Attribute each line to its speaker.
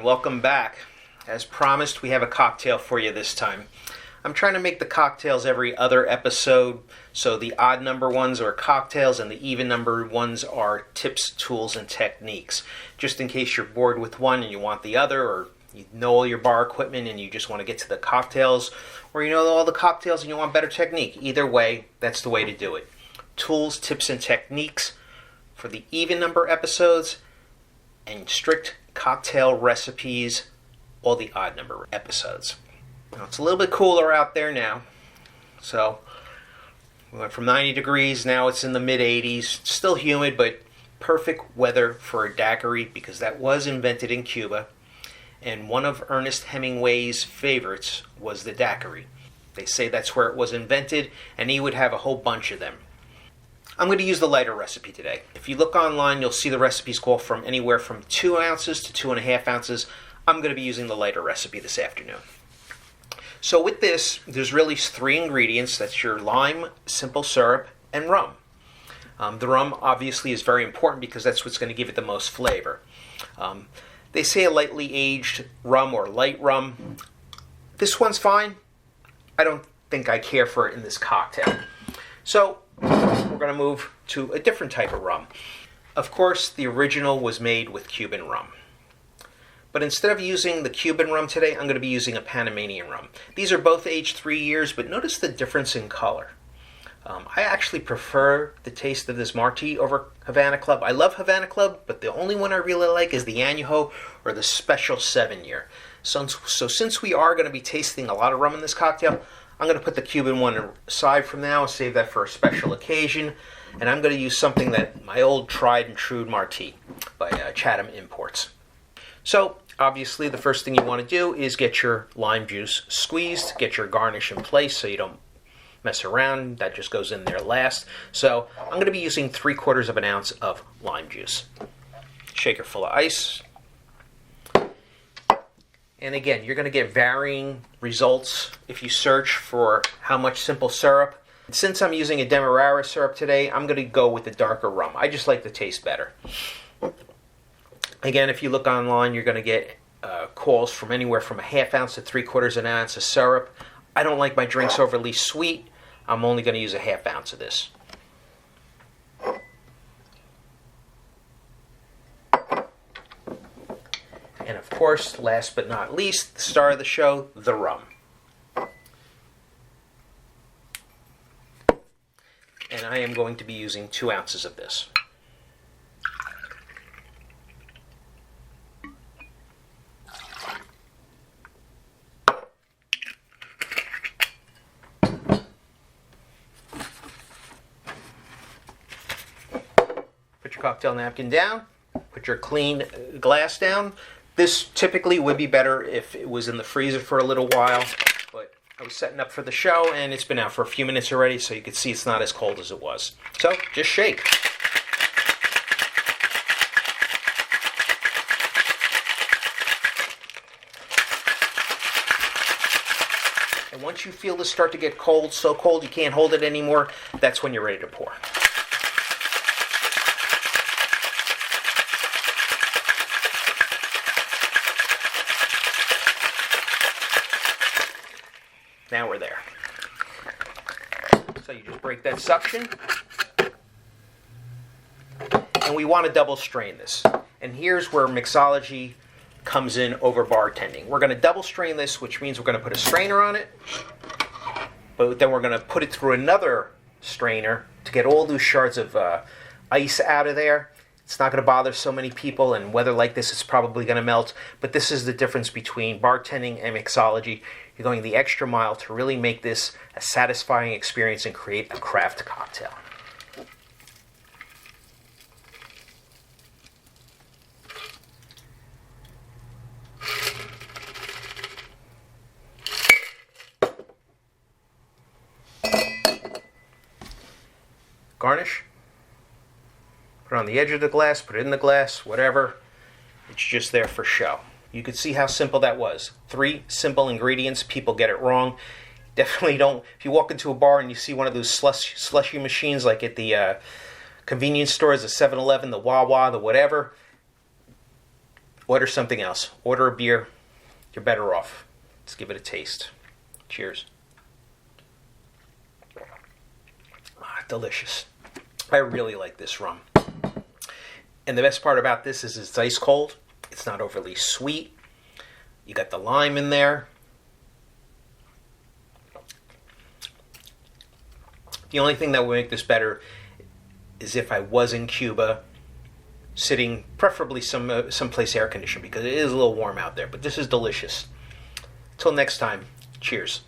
Speaker 1: welcome back. As promised, we have a cocktail for you this time. I'm trying to make the cocktails every other episode, so the odd number ones are cocktails and the even number ones are tips, tools, and techniques. Just in case you're bored with one and you want the other, or you know all your bar equipment and you just want to get to the cocktails, or you know all the cocktails and you want better technique. Either way, that's the way to do it. Tools, tips, and techniques for the even number episodes, and strict cocktail recipes, all the odd number episodes. Now, it's a little bit cooler out there now. So we went from 90 degrees, now it's in the mid 80s. Still humid, but perfect weather for a daiquiri because that was invented in Cuba. And one of Ernest Hemingway's favorites was the daiquiri. They say that's where it was invented, and he would have a whole bunch of them. I'm going to use the lighter recipe today. If you look online, you'll see the recipes go from anywhere from 2 ounces to 2.5 ounces. I'm going to be using the lighter recipe this afternoon. So with this, there's really 3 ingredients. That's your lime, simple syrup, and rum. The rum obviously is very important because that's what's going to give it the most flavor. They say a lightly aged rum or light rum. This one's fine. I don't think I care for it in this cocktail. So we're going to move to a different type of rum. Of course, the original was made with Cuban rum. But instead of using the Cuban rum today, I'm going to be using a Panamanian rum. These are both aged 3 years, but notice the difference in color. I actually prefer the taste of this Martí over Havana Club. I love Havana Club, but the only one I really like is the Añejo or the Special 7-year. So since we are going to be tasting a lot of rum in this cocktail, I'm going to put the Cuban one aside from now and save that for a special occasion. And I'm going to use something that my old tried and true Martí by Chatham Imports. So obviously the first thing you want to do is get your lime juice squeezed, get your garnish in place so you don't mess around. That just goes in there last. So I'm going to be using 3/4 of an ounce of lime juice. Shaker full of ice. And again, you're going to get varying results if you search for how much simple syrup. Since I'm using a Demerara syrup today, I'm going to go with the darker rum. I just like the taste better. Again, if you look online, you're going to get calls from anywhere from 1/2 ounce to 3/4 an ounce of syrup. I don't like my drinks overly sweet. I'm only going to use 1/2 ounce of this. And of course, last but not least, the star of the show, the rum. And I am going to be using 2 ounces of this. Put your cocktail napkin down. Put your clean glass down. This typically would be better if it was in the freezer for a little while, but I was setting up for the show and it's been out for a few minutes already, so you can see it's not as cold as it was. So just shake. And once you feel this start to get cold, so cold you can't hold it anymore, that's when you're ready to pour. Now we're there. So you just break that suction. And we want to double strain this. And here's where mixology comes in over bartending. We're going to double strain this, which means we're going to put a strainer on it. But then we're going to put it through another strainer to get all those shards of ice out of there. It's not going to bother so many people, and weather like this, it's probably going to melt. But this is the difference between bartending and mixology. You're going the extra mile to really make this a satisfying experience and create a craft cocktail. Garnish. Put it on the edge of the glass, put it in the glass, whatever. It's just there for show. You could see how simple that was. 3 simple ingredients. People get it wrong. Definitely don't. If you walk into a bar and you see one of those slushy machines like at the convenience stores, the 7-Eleven, the Wawa, the whatever, order something else. Order a beer. You're better off. Let's give it a taste. Cheers. Delicious. I really like this rum. And the best part about this is it's ice cold. It's not overly sweet. You got the lime in there. The only thing that would make this better is if I was in Cuba, sitting preferably someplace air conditioned, because it is a little warm out there. But this is delicious. Till next time, cheers.